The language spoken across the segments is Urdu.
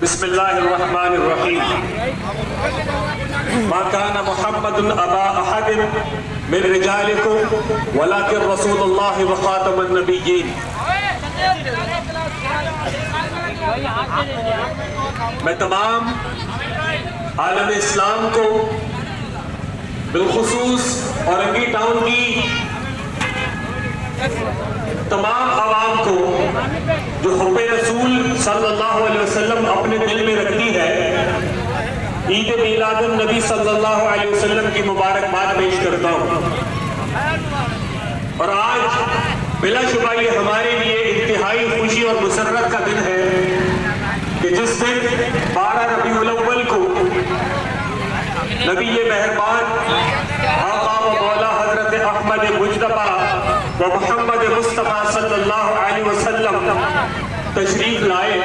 بسم اللہ الرحمن الرحیم ما كان محمد ابا احد من رجالکم ولکن رسول اللہ وخاتم النبیین۔ میں تمام عالم اسلام کو بالخصوص اورنگی ٹاؤن کی تمام عوام کو جو حب رسول صلی اللہ علیہ وسلم اپنے دل میں رکھتی ہے، عید میلاد النبی صلی اللہ علیہ وسلم کی مبارکباد پیش کرتا ہوں۔ اور آج بلا شبہ یہ ہمارے لیے انتہائی خوشی اور مسرت کا دن ہے کہ جس دن 12 ربیع الاول کو نبی مہربان آقا و مولا حضرت احمد مجتبیٰ و محمد مصطفیٰ صلی اللہ علیہ وسلم تشریف لائے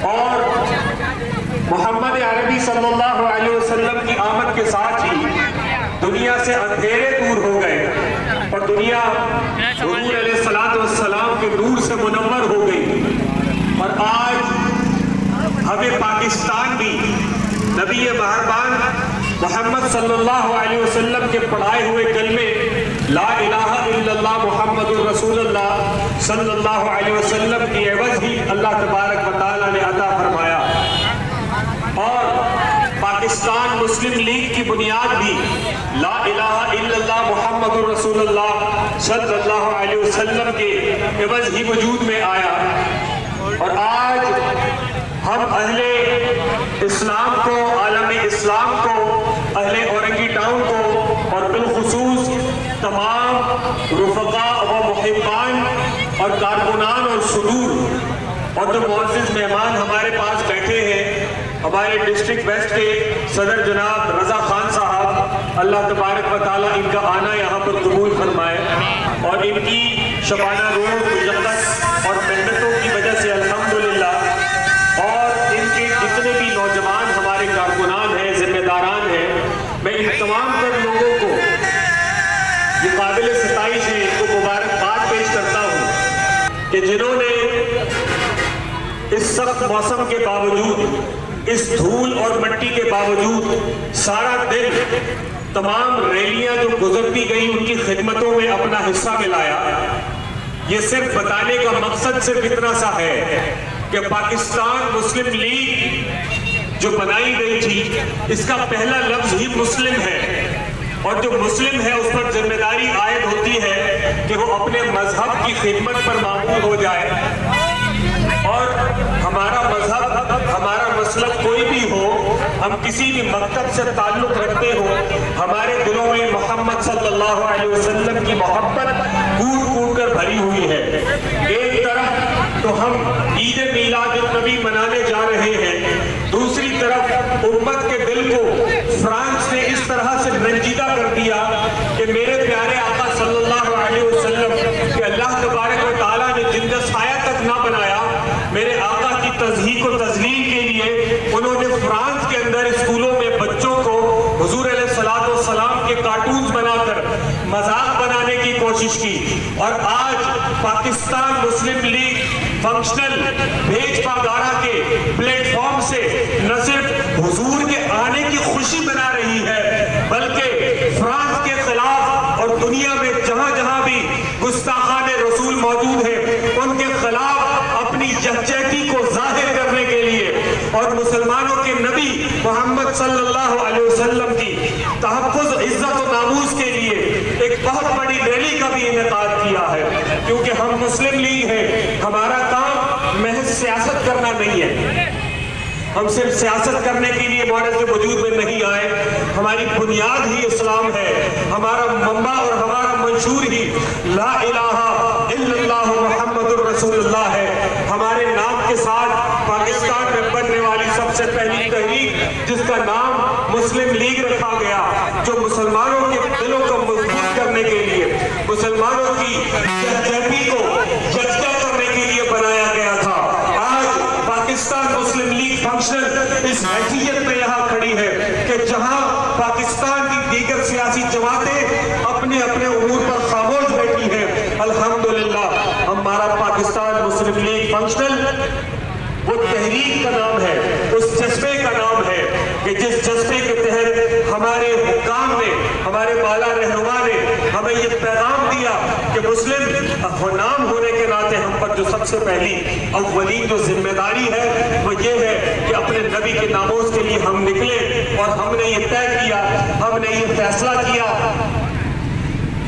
اور محمد عربی صلی اللہ علیہ وسلم کی آمد کے ساتھ ہی دنیا سے اندھیرے دور ہو گئے اور دنیا حضور علیہ السلام کے نور سے منور ہو گئی۔ اور آج ہمیں پاکستان بھی نبی مہربان محمد صلی اللہ علیہ وسلم کے پڑھائے ہوئے کلمے لا الہ الا اللہ محمد الرسول اللہ صلی اللہ علیہ وسلم کی عوض ہی اللہ تبارک و تعالیٰ نے عطا فرمایا۔ اور پاکستان مسلم لیگ کی بنیاد بھی لا الہ الا اللہ محمد الرسول اللہ صلی اللہ علیہ وسلم کے عوض ہی وجود میں آیا۔ اور آج ہم اہل اسلام کو، عالم اسلام کو، اہل اورنگی ٹاؤن کو اور بالخصوص تمام رفقاء و محبان اور کارکنان اور صدور اور جو معزز مہمان ہمارے پاس بیٹھے ہیں، ہمارے ڈسٹرکٹ ویسٹ کے صدر جناب رضا خان صاحب، اللہ تبارک و تعالیٰ ان کا آنا یہاں پر قبول فرمائے اور ان کی شبانہ روح مجدد اور محنتوں کی وجہ سے الحمدللہ، اور ان کے جتنے بھی نوجوان ہمارے کارکنان ہیں، ذمہ داران ہیں، میں ان تمام تر لوگوں کو یہ قابل ستائش ہے، ان کو مبارکباد پیش کرتا ہوں کہ جنہوں نے اس سخت موسم کے باوجود، اس دھول اور مٹی کے باوجود سارا دن تمام ریلیاں جو گزرتی گئی ان کی خدمتوں میں اپنا حصہ ملایا۔ یہ صرف بتانے کا مقصد صرف اتنا سا ہے کہ پاکستان مسلم لیگ جو بنائی گئی تھی، اس کا پہلا لفظ ہی مسلم ہے، اور جو مسلم ہے اس پر ذمہ داری عائد ہوتی ہے کہ وہ اپنے مذہب کی خدمت پر معمول ہو جائے۔ اور ہمارا مذہب، ہمارا مسلک کوئی بھی ہو، ہم کسی بھی مکتب سے تعلق رکھتے ہو، ہمارے دلوں میں محمد صلی اللہ علیہ وسلم کی محبت کوٹ کوٹ کر بھری ہوئی ہے۔ ایک طرف تو ہم عید میلاد النبی منانے جا رہے ہیں، دوسری طرف امت کے دل کو فرانس نے اس طرح سے رنجیدہ کر دیا کہ میرے پیارے آقا صلی اللہ علیہ وسلم کہ اللہ تبارک و تعالیٰ نے جن کا سایہ تک نہ بنایا، میرے آقا کی تضحیق و تذلیل کے لیے انہوں نے فرانس کے اندر اسکولوں میں بچوں کو حضور علیہ السلام کے کارٹونز بنا کر مذاق بنانے کی کوشش کی۔ اور آج پاکستان مسلم لیگ فنکشنل بھیج پاگارا کے پلیٹ فارم سے نہ صرف حضور کے آنے کی خوشی منا رہی ہے، بلکہ فرانس کے خلاف اور دنیا میں جہاں جہاں بھی گستاخان رسول موجود ہیں ان کے خلاف اپنی یکجہتی کو ظاہر کرنے کے لیے اور مسلمانوں کے نبی محمد صلی اللہ علیہ وسلم کی تحفظ، عزت و ناموس کے لیے ایک بہت بڑی ریلی کا بھی انعقاد کیا ہے۔ کیونکہ ہم مسلم لیگ ہیں، ہمارا کام محض سیاست کرنا نہیں ہے، ہم صرف سیاست کرنے کے لیے معرض کے وجود میں نہیں آئے، ہماری بنیاد ہی اسلام ہے، ہمارا منبع اور ہمارا منشور ہی لا الہ الا اللہ محمد الرسول اللہ ہے۔ ہمارے نام کے ساتھ پاکستان میں بننے والی سب سے پہلی تحریک جس کا نام مسلم لیگ رکھا گیا، جو مسلمانوں کے دلوں کو مضبوط کرنے کے لیے، مسلمانوں کی یکجہتی کو یکجا کرنے کے لیے بنایا گیا تھا۔ آج پاکستان مسلم لیگ فنکشن اس حیثیت میں یہاں کھڑی ہے کہ جہاں پاکستان کی دیگر سیاسی جماعتیں اپنے اپنے امور پر خاموش بیٹھی ہیں، الحمدللہ ہمارا پاکستان مسلم لیگ فنکشنل وہ تحریک کا نام ہے ہمارے حکام نے، ہمارے بالا رہنما نے ہمیں یہ پیغام دیا کہ مسلم نام ہونے کے ناطے ہم پر جو سب سے پہلی اولین جو ذمہ داری ہے وہ یہ ہے کہ اپنے نبی کے ناموز کے لیے ہم نکلے، اور ہم نے یہ طے کیا، ہم نے یہ فیصلہ کیا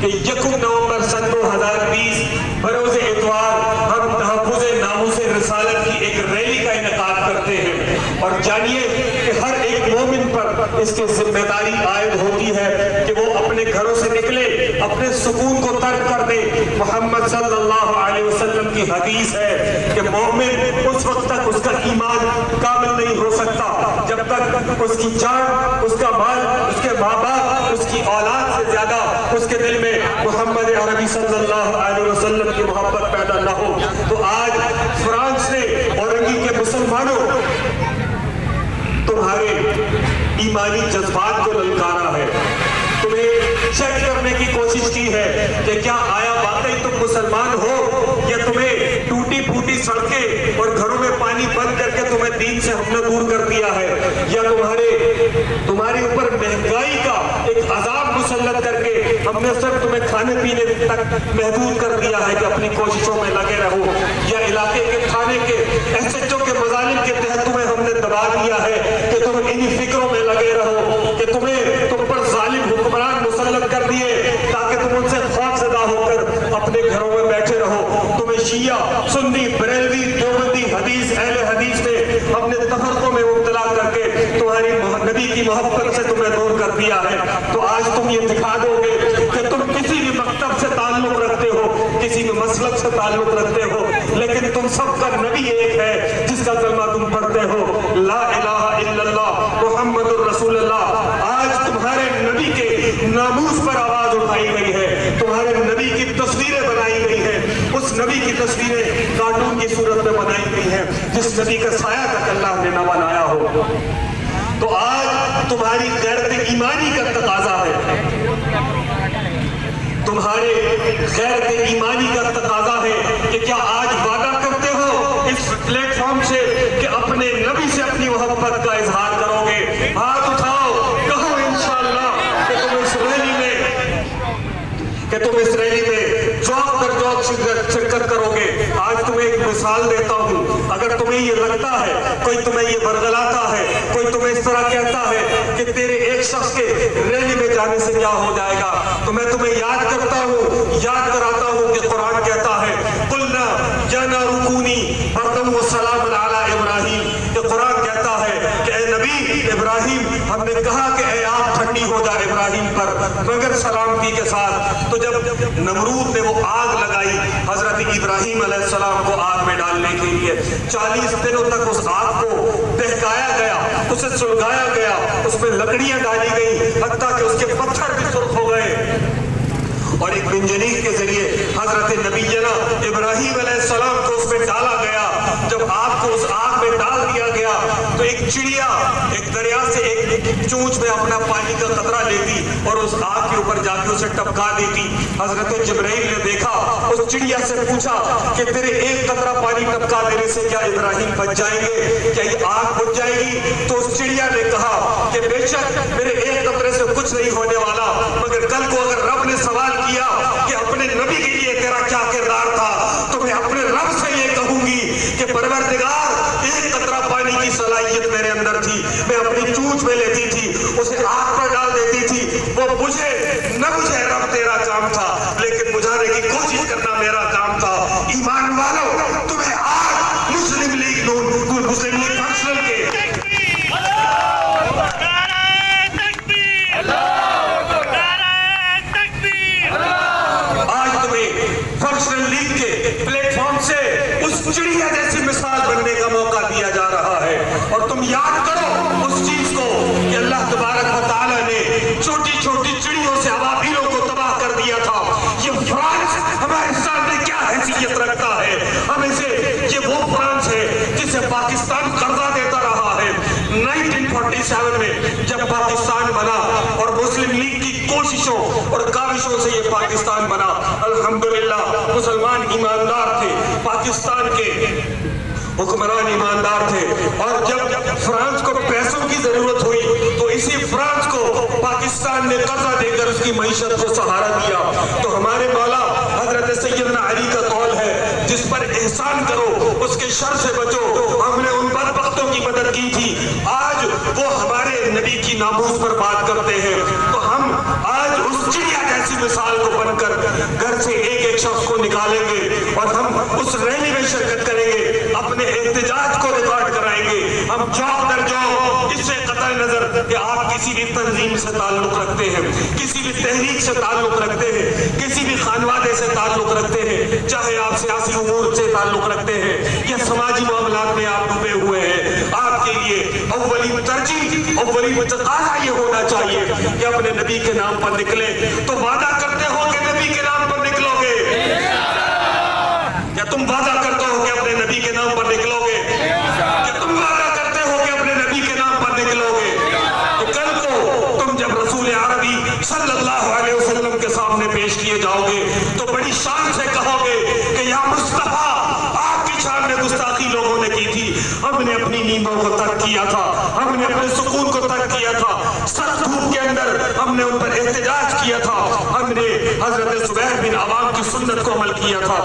کہ 1 نومبر سن 2020 بروز اتوار ہم تحفظ ناموس رسالت کی ایک ریلی کا انعقاد کرتے ہیں، اور جانیے کہ ہر ایک مومن پر اس کی ذمہ داری عائد ہوتی ہے کہ وہ اپنے گھروں سے نکلے، اپنے سکون کو ترک کر دے۔ محمد صلی اللہ علیہ وسلم کی حدیث ہے کہ مومن اس وقت تک اس کا ایمان کامل نہیں ہو سکتا جب تک اس کی جان، اس کا مال، اس کے ماں باپ، اس کی اولاد سے زیادہ اس کے دل میں محمد عربی صلی اللہ علیہ وسلم کی محبت پیدا نہ ہو۔ تو آج فرانس نے اورنگی کے مسلمانوں تمہارے ایمانی جذبات کو للکارا ہے، تمہیں چیک کرنے کی کوشش کی ہے کہ کیا آیا واقعی تم مسلمان ہو، یا تمہیں ٹوٹی پھوٹی سڑکیں اور گھروں میں پانی بند کر کے تمہیں دین سے ہم نے دور کر دیا ہے، یا تمہارے اوپر مہنگائی کا ایک عذاب مسلط کر کے ہم نے صرف تمہیں کھانے پینے تک محدود کر دیا ہے کہ اپنی کوششوں میں لگے رہو، یا علاقے کے تھانے کے ایس ایچ او کے مظالم کے تحت تمہیں ہم نے دبا دیا ہے کہ تم انہی فکروں میں لگے رہو، کہ تم پر ظالم حکمران مسلط کر دیے تاکہ تم ان سے خوف زدہ ہو کر اپنے گھروں میں بیٹھے رہو۔ تمہیں شیعہ، سنی، بریلوی، دیوبندی، حدیث، اہل حدیث نے ہم نے تفرقوں میں مبتلا کر کے تمہاری نبی کی محبت سے تمہیں دور کر دیا ہے۔ تو آج تم یہ دکھا دو گے کہ تم کسی بھی مکتب سے تعلق رکھتے ہو، کسی بھی مسلک سے تعلق رکھتے ہو، لیکن تم سب کا نبی ایک ہے جس کا کلمہ تم پڑھتے ہو، لا الہ الا اللہ محمد الرسول اللہ۔ آج تمہارے نبی کے ناموس پر آواز اٹھائی گئی ہے، تمہارے نبی کی تصویریں بنائی گئی ہیں، اس نبی کی تصویریں کارٹون کی صورت میں بنائی گئی ہیں جس نبی کا سایہ تک اللہ نے نہ بنایا ہو۔ تو آج تمہاری غیرت ایمانی کا تقاضا ہے، تمہارے غیرت ایمانی کا تقاضا ہے کہ کیا آج وعدہ کرتے ہو اس پلیٹ فارم سے کہ اپنے نبی سے اپنی محبت کا اظہار کرو گے؟ ہاتھ اٹھاؤ، کہو انشاءاللہ کہ تم اس ریلی میں چوک در چوک شرکت کرو گے۔ آج تمہیں ایک مثال دیتا ہوں، اگر تمہیں یہ لگتا ہے، کوئی تمہیں یہ برگلاتا ہے، کوئی تمہیں اس طرح کہتا ہے کہ تیرے ایک شخص کے ریلی میں جانے سے کیا ہو جائے گا، تو میں تمہیں یاد کراتا ہوں کہ قرآن کہتا ہے قُلْنَا يَا نَارُ كُونِي بَرْدًا وَسَلَامًا عَلَىٰ إِبْرَاهِيمَ، کہ قرآن کہتا ہے کہ اے نبی ابراہیم، ہم نے کہا کہ اے آگ ٹھنڈی ہو جا ابراہیم پر مگر سلامتی کے ساتھ۔ تو جب نمرود نے وہ آگ لگائی حضرت ابراہیم علیہ السلام کو آگ میں ڈالنے کے لیے، 40 دنوں تک اس آگ کو دہکایا گیا، اسے سلگایا گیا، اس میں لکڑیاں ڈالی گئی، حتیٰ کہ اس کے پتھر بھی سرخ ہو گئے، اور ایک منجنیق کے ذریعے حضرت نبینا ابراہیم علیہ السلام کو اس میں ڈالا گیا۔ جب آپ کو اس آگ میں ڈال دیا گیا تو ایک چڑیا ایک دریا سے ایک چونچ میں اپنا پانی کا قطرہ لیتی اور اس آگ کے اوپر جا کے اسے ٹپکا دیتی۔ حضرت جبرائیل نے دیکھا، اس چڑیا سے پوچھا کہ تیرے ایک قطرہ پانی ٹپکا دینے سے کیا ابراہیم بچ جائیں گے، کیا یہ آگ بچ جائے گی؟ تو اس چڑیا نے کہا کہ بے شک میرے ایک قطرے سے کچھ نہیں ہونے والا، مگر کل کو اگر رب نے سوال کیا کہ اپنے نبی کے لیے تیرا کیا کردار تھا تو میں اپنے رب سے یہ کہوں گی کہ پروردگار، ایک قطرہ پانی کی صلاحیت میرے اندر تھی، میں اپنی چونچ میں لیتی تھی، اسے آگ پر ڈال دیتی تھی، وہ بجھے نہ بجھے رب تیرا کام تھا، لیکن بجھانے کی کوشش کرنا میرا کام تھا۔ ایمان والو، تمہیں آج مسلم لیگ نون، مسلم لیگ پرسنل کے پلیٹ فارم سے اس چڑیا جیسی مثال بننے کا موقع دیا جا رہا ہے۔ اور تم یاد کرو اس چیز کو کہ اللہ تبارک و تعالیٰ نے چھوٹی چھوٹی چڑیوں سے ابابیلوں کو تباہ کر دیا تھا۔ یہ فرانس ہمارے سامنے کیا حیثیت رکھتا ہے؟ ہمیں سے یہ وہ فرانس ہے جسے پاکستان قرضہ دیتا رہا ہے۔ 1947 میں جب پاکستان بنا اور مسلم لیگ کی کوششوں اور کاوشوں سے یہ پاکستان بنا، الحمدللہ مسلمان ایماندار تھے، پاکستان کے حکمران ایماندار تھے، اور جب فرانس کو پیسوں کی ضرورت ہوئی تو اسی فرانس کو کی معیشت کو سہارا دیا. تو ہمارے مولا حضرت سیدنا علی کا قول ہے جس پر احسان کرو اس کے شر سے بچو. ہم نے ان بدبختوں کی مدد کی تھی, آج وہ ہمارے نبی کی ناموس پر بات کرتے ہیں. تو ہم آج اس چڑیا جیسی مثال کو بن کر گھر سے ایک ایک شخص کو نکالیں گے اور ہم اس ریلی میں شرکت کریں گے, اپنے احتجاج کو ریکارڈ کرائیں گے. ہم چوک در چوک اس سے قطع نظر کہ آپ کسی بھی تنظیم سے تعلق رکھتے ہیں, کسی بھی تحریک سے تعلق رکھتے ہیں, کسی بھی خانوادے سے تعلق رکھتے ہیں, چاہے آپ سیاسی امور سے تعلق رکھتے ہیں یا سماجی معاملات میں آپ ڈوبے ہوئے ہیں, آپ کے لیے اولین ترجیح اولین تقاضا یہ ہونا چاہیے کہ اپنے نبی کے نام پر نکلیں. تو وعدہ کرتے ہو کہ نبی کے نام پر نکلو گے؟ کیا تم وعدہ کرتے ہو کہ اپنے نبی کے نام پر نکلو گے؟ کیا تم وعدہ کرتے ہو کہ اپنے نبی کے نام پر نکلو گے؟ تو کل کو تم جب رسول عربی صلی اللہ علیہ وسلم کے سامنے پیش کیے جاؤ گے تو بڑی شان سے کہو گے کہ یا مصطفیٰ, آپ کی شان میں گستاخی لوگوں نے کی تھی, ہم نے اپنی نیندوں کو ترک کیا تھا, ہم نے اپنے سکون کو ترک کیا تھا, سخت دھوپ کے اندر ہم نے ان پر احتجاج کیا تھا, ہم نے حضرت زبیر بن عوام کی سنت کو عمل کیا تھا.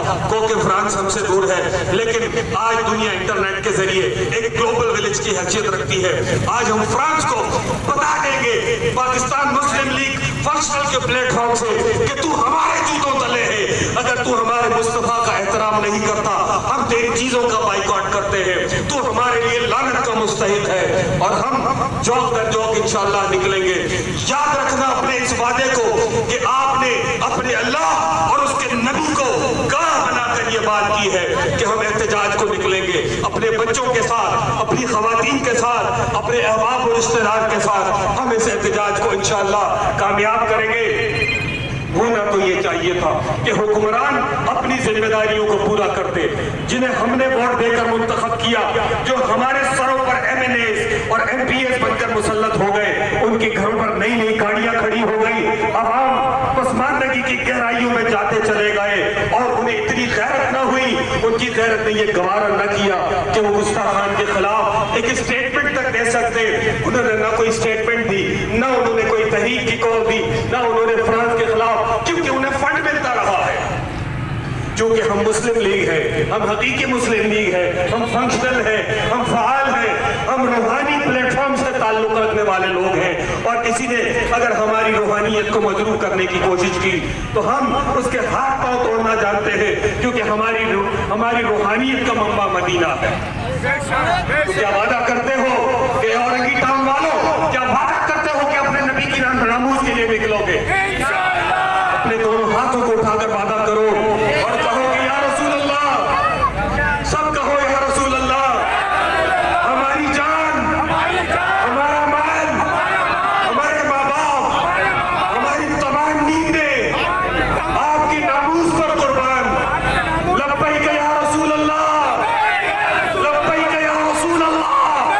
کہ فرانس ہم سے دور ہے لیکن آج دنیا انٹرنیٹ کے ذریعے ایک گلوبل ولیج کی حیثیت رکھتی ہے. آج ہم فرانس کو بتا دیں گے پاکستان مسلم لیگ فنکشنل کے پلیٹ فارم سے کہ تو ہمارے جوتوں تلے ہے, اگر تو ہمارے مصطفیٰ کا احترام نہیں کرتا ہم تیری چیزوں کا بائیکاٹ کرتے ہیں, تو ہمارے لیے لعنت کا مستحق ہے. اور ہم جوک در جوک انشاءاللہ نکلیں گے. یاد رکھنا اپنے اس وعدے کو کہ آپ نے اپنے اللہ اور اس کے نبی کو گواہ بنا کر یہ بات کی ہے کہ ہم احتجاج کو نکلیں گے, اپنے بچوں کے ساتھ, اپنی خواتین کے ساتھ, اپنے احباب و رشتہ دار کے ساتھ ہم اس احتجاج کو انشاءاللہ کامیاب کریں گے. ہونا تو یہ چاہیے تھا کہ حکمران اپنی ذمہ داریوں کو پورا کرتے, جنہیں ہم نے ووٹ دے کر منتخب کیا, جو ہمارے سروں پر ایم این ایز اور ایم پی ایز بن کر مسلط ہو گئے, ان کے گھروں پر نئی نئی گاڑیاں کھڑی ہو گئی, عوام پسماندگی کی گہرائیوں میں جاتے چلے گئے اور انہیں اتنی غیرت نہ ہوئی, ان کی غیرت نے یہ گوارا نہ کیا کہ وہ گستاخان کے خلاف ایک اسٹیٹمنٹ تک دے سکتے. انہوں نے نہ کوئی اسٹیٹمنٹ دی, نہ انہوں نے کوئی تحریک کی کال دی, نہ انہوں نے فرانس کے خلاف, کیونکہ انہیں فنڈ ملتا رہا ہے. چونکہ ہم مسلم لیگ ہے, ہم حقیقی مسلم لیگ ہے, ہم فنکشنل ہے, ہم فعال ہیں, ہم روحانی پلیٹ فارم سے تعلق رکھنے والے لوگ ہیں, اور کسی نے اگر ہماری روحانیت کو مجروح کرنے کی کوشش کی تو ہم اس کے ہاتھ پاؤں توڑنا جانتے ہیں, کیونکہ ہماری روحانیت کا منبع مدینہ ہے. تو کیا وعدہ کرتے ہو کہ اورنگی ٹاؤن والوں, کیا وعدہ کرتے ہو کہ اپنے نبی کی ناموس کے لیے نکلو گے؟ اپنے دونوں ہاتھوں کو اٹھا کر وعدہ کرو اور کہو کہ یا رسول اللہ, سب کہو یا رسول اللہ, ہماری جان, ہمارا مال, ہمارے ماں باپ, ہماری تمام نیندیں آپ کی ناموس پر قربان. لبیک یا رسول اللہ, لبیک یا رسول اللہ,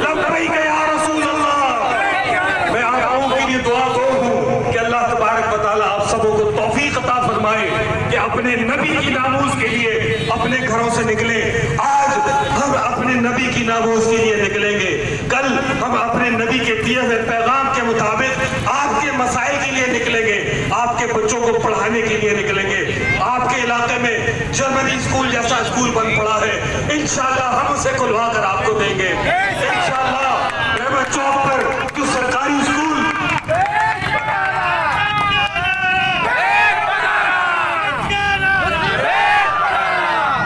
لبیک یا رسول اللہ. میں آقاؤں کے لیے دعا گو ہوں کہ اللہ تبارک و تعالیٰ آپ سبوں کو توفیق عطا فرمائے کہ اپنے نبی کی ناموس کے لیے اپنے گھروں سے نکلیں. آج ہم اپنے نبی کی ناموس کے لیے نکلیں گے, کل ہم اپنے نبی کے دیے ہوئے پیغام کے مطابق آپ کے مسائل کے لیے نکلیں گے, آپ کے بچوں کو پڑھانے کے لیے نکلیں گے. آپ کے علاقے میں جرمنی اسکول جیسا اسکول بن پڑا ہے, انشاءاللہ ہم اسے کھلوا کر آپ کو دیں گے. انشاءاللہ رحمت چوک پر جو سرکاری اسکول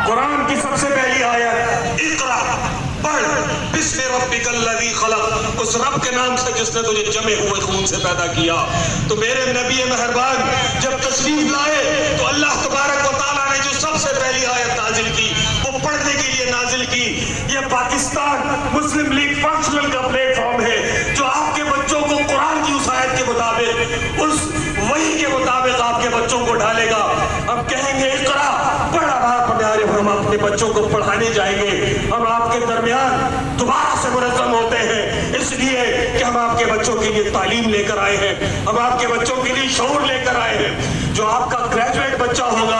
قرآن کی سب سے پہلی آیت اقرا, پڑھ, بسم ربک الذی خلق, اس رب کے نام سے جس نے تجھے جمے ہوئے خون سے پیدا کیا. تو میرے نبی مہربان جب تشریف لائے تو اللہ تبارک و تعالیٰ نے جو سب سے پہلی آیت نازل کی وہ پڑھنے کے لیے نازل کی. یہ پاکستان مسلم لیگ فنکشنل کا پلیٹ فارم ہے جو آپ کے بچوں کو قرآن کی اس آیت کے مطابق, اس وحی کے مطابق آپ کے بچوں کو ڈالے گا. ہم کہیں گے اقرا, پڑھا بات پیارے, ہم اپنے بچوں کو پڑھانے جائیں گے. ہم آپ کے درمیان دوبارہ سے منظم ہوتے ہیں اس لیے کہ ہم آپ کے بچوں کے لیے تعلیم لے کر آئے ہیں, ہم آپ کے بچوں کے لیے شعور لے کر آئے ہیں. جو آپ کا گریجویٹ بچہ ہوگا